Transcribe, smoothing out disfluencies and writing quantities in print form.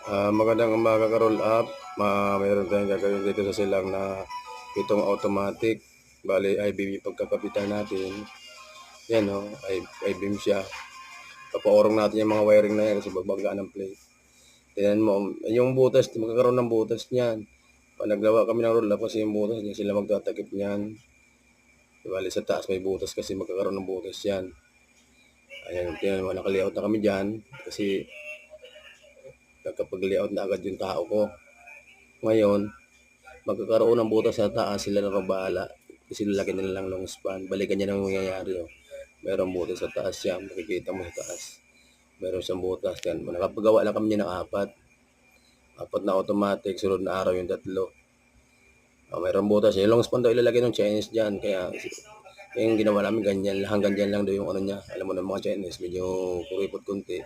Magandang umaga ka-roll up. Mayroon tayong gagawin dito sa silang na itong automatic. Bali, I-beam yung pagkakapitan natin. Yan o, I-beam siya. Papaorong natin yung mga wiring na yan kasi babangga ng plate. Tingnan mo, yung butas, magkakaroon ng butas niyan. Pag naggawa kami ng roll up kasi yung butas niya, sila magtatakip niyan. Bali, sa taas may butas kasi magkakaroon ng butas yan. Ayan, tingnan mo, naka-layout na kami dyan kasi nagkapag-layout na agad yung tao ko. Ngayon, magkakaroon ng butas sa taas, sila na bahala. Kasi lalagyan nila lang long span. Balikan niya nang mangyayari. Oh. Merong butas sa taas siya. Makikita mo sa taas. Meron siyang butas yan. Nakapagawa lang kami niya ng apat. Apat na automatic. Sunod na araw yung tatlo. Mayroong butas. Yung long span daw ilalagay ng Chinese dyan. Kaya yung ginawa namin ganyan. Hanggang dyan lang daw yung ano niya. Alam mo na mga Chinese. Medyo kuripot kunti.